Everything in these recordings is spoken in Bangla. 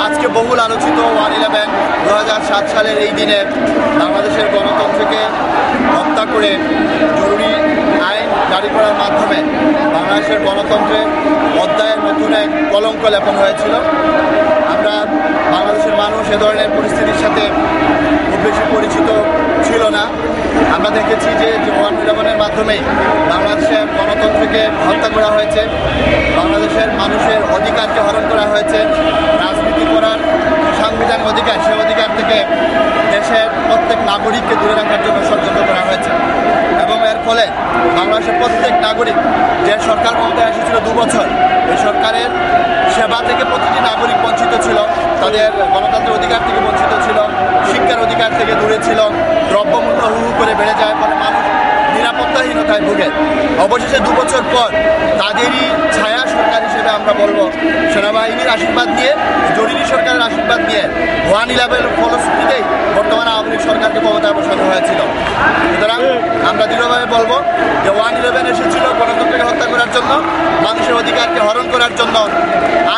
আজকে বহুল আলোচিত 1/11 2007 সালের এই দিনে বাংলাদেশের গণতন্ত্রকে হত্যা করে জরুরি আইন জারি করার মাধ্যমে বাংলাদেশের গণতন্ত্রের অধ্যায়ের নতুন এক কলঙ্ক লেপন হয়েছিল। আমরা বাংলাদেশের মানুষ এ ধরনের পরিস্থিতির সাথে খুব বেশি পরিচিত ছিল না। আমরা দেখেছি যে 1/11-এর মাধ্যমেই বাংলাদেশের গণতন্ত্রকে হত্যা করা হয়েছে, বাংলাদেশের মানুষের অধিকারকে হরণ করা হয়েছে, রাজনীতি করার সাংবিধানিক অধিকার, সে অধিকার থেকে দেশের প্রত্যেক নাগরিককে দূরে রাখার জন্য ষড়যন্ত্র করা হয়েছে। এবং এর ফলে বাংলাদেশের প্রত্যেক নাগরিক, যে সরকার ক্ষমতায় এসেছিল 2 বছর, এই সরকারের সেবা থেকে প্রতিটি নাগরিক বঞ্চিত ছিল, তাদের গণতন্ত্রের অধিকার থেকে বঞ্চিত ছিল, শিক্ষার অধিকার থেকে দূরে ছিল। দ্রব্যমূল্য হু হু করে বেড়ে যায়, ফলে মানুষ নিরাপত্তাহীনতায় ভুগে। অবশেষে 2 বছর পর তাদেরই ছায়া সরকার হিসেবে আমরা বলবো, সেনাবাহিনীর আশীর্বাদ নিয়ে, জরুরি সরকারের আশীর্বাদ নিয়ে 1/11 ফলশ্রুতিতেই বর্তমানে আওয়ামী লীগ সরকারকে ক্ষমতায় বসানো হয়েছিল। সুতরাং আমরা দৃঢ়ভাবে বলবো যে 1/11 এসেছিল গণতন্ত্রকে হত্যা করার জন্য, মানুষের অধিকারকে হরণ করার জন্য।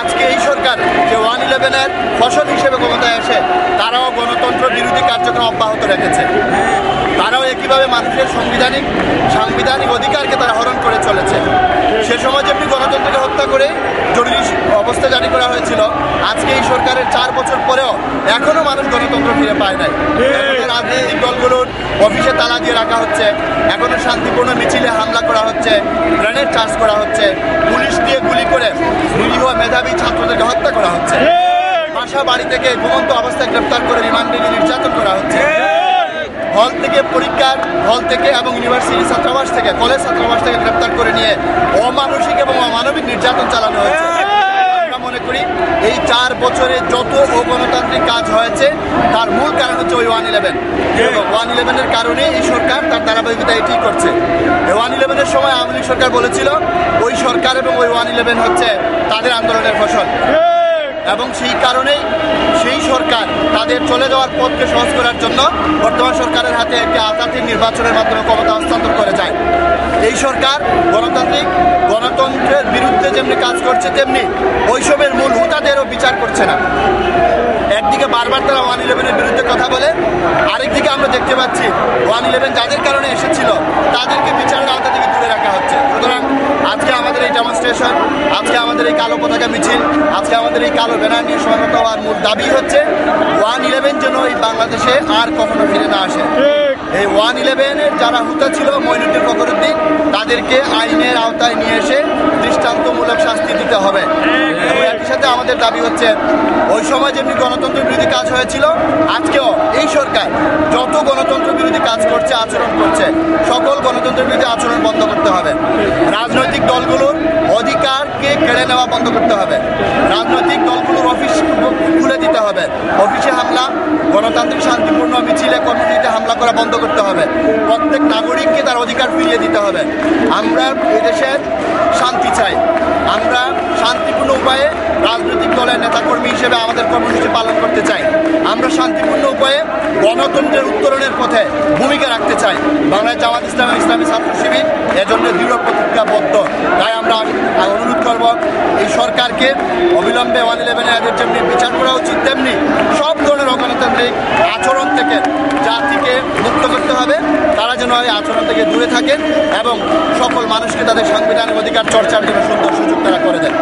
আজকে এই সরকার যে 1/11-এর ফসল হিসেবে ক্ষমতায় এসে তারাও গণতন্ত্র বিরোধী কার্যক্রম অব্যাহত রেখেছে। তারাও একইভাবে মানুষের সাংবিধানিক অধিকারকে তারা হরণ করে চলেছে। সে সময় যেমনি গণতন্ত্রকে হত্যা করে জরুরি অবস্থা জারি করা হয়েছিল, আজকে এই সরকারের 4 বছর পরেও এখনও মানুষ গণতন্ত্র ফিরে পায় নাই। রাজনৈতিক দলগুলোর অফিসে তালা দিয়ে রাখা হচ্ছে, এখনও শান্তিপূর্ণ মিছিলে হামলা করা হচ্ছে, গ্রেনেড চার্জ করা হচ্ছে, পুলিশ দিয়ে গুলি করে নিরীহ মেধাবী ছাত্রদেরকে হত্যা করা হচ্ছে, বাসা বাড়ি থেকে ঘুমন্ত অবস্থায় গ্রেপ্তার করে রিমান্ডে নিয়ে নির্যাতন করা হচ্ছে, হল থেকে পরীক্ষার হল থেকে এবং ইউনিভার্সিটি ছাত্রাবাস থেকে, কলেজ ছাত্রাবাস থেকে গ্রেপ্তার করে নিয়ে অমানসিক এবং অমানবিক নির্যাতন চালানো হয়েছে। আমরা মনে করি এই 4 বছরে যত অগণতান্ত্রিক কাজ হয়েছে তার মূল কারণ হচ্ছে ওই 1/11। 1/11-এর কারণে এই সরকার তার ধারাবাহিকতা এটি করছে। 1/11-এর সময় আওয়ামী লীগ সরকার বলেছিল ওই সরকার এবং ওই 1/11 হচ্ছে তাদের আন্দোলনের ফসল, এবং সেই কারণেই সেই সরকার তাদের চলে যাওয়ার পথকে সহজ করার জন্য বর্তমান সরকারের হাতে একটি আজাদী নির্বাচনের মাধ্যমে ক্ষমতা হস্তান্তর করে যায়। এই সরকার গণতন্ত্রের বিরুদ্ধে যেমনি কাজ করছে, তেমনি ওইসবের মূল হুতাদেরও বিচার করছে না। একদিকে বারবার তারা 1/11-এর বিরুদ্ধে কথা বলে, আরেকদিকে আমরা দেখতে পাচ্ছি 1/11 যাদের কারণে এসেছিল তাদেরকে বিচারের আওতা থেকে দূরে রাখা হচ্ছে। সুতরাং আজকে আমাদের এই ডেমনস্ট্রেশন, আজকে আমাদের এই কালো পতাকা মিছিল, আজকে আমাদের এই কালো ব্যানার নিয়ে সমবেত হওয়ার মূল দাবি হচ্ছে 1/11 যেন এই বাংলাদেশে আর কখনো ফিরে না আসে। এই 1/11-এর যারা হুতা ছিল, মঈনুদ্দিন ফখরুদ্দিন, তাদেরকে আইনের আওতায় নিয়ে এসে দৃষ্টান্তমূলক শাস্তি দিতে হবে। এবং একই সাথে আমাদের দাবি হচ্ছে ওই সময় যেমনি গণতন্ত্র বিরোধী কাজ হয়েছিল, আজকেও এই সরকার যত গণতন্ত্র বিরোধী কাজ করছে, আচরণ করছে, সকল গণতন্ত্র বিরোধী আচরণ বন্ধ করতে হবে। রাজনৈতিক দলগুলোর অধিকারকে কেড়ে নেওয়া বন্ধ করতে হবে। রাজনৈতিক দলগুলোর অফিস খুলে দিতে হবে। অফিসে হামলা, গণতান্ত্রিক শান্তিপূর্ণ মিছিলে কর্মসূচিতে হামলা করা বন্ধ করতে হবে। প্রত্যেক নাগরিককে তার অধিকার ফিরিয়ে দিতে হবে। আমরা এদেশের শান্তি চাই। আমরা শান্তিপূর্ণ উপায়ে রাজনৈতিক দলের নেতাকর্মী হিসেবে আমাদের কর্মসূচি পালন করতে চাই। আমরা শান্তিপূর্ণ উপায়ে গণতন্ত্রের উত্তরণের পথে ভূমিকা রাখতে চাই। বাংলাদেশ জামাত ইসলাম এবং ইসলামী ছাত্র শিবির এজন্য দৃঢ় প্রতিজ্ঞাবদ্ধ। তাই আমরা অনুরোধ করব এই সরকারকে অবিলম্বে 1/11-এ এদের যেমনি বিচার করা উচিত, তেমনি সব ধরনের অগণতান্ত্রিক আচরণ থেকে জাতিকে মুক্ত করতে হবে। তারা যেন এই আচরণ থেকে দূরে থাকেন এবং সকল মানুষকে তাদের সাংবিধানিক অধিকার চর্চার জন্য সুন্দর সুযোগ তারা করে দেন।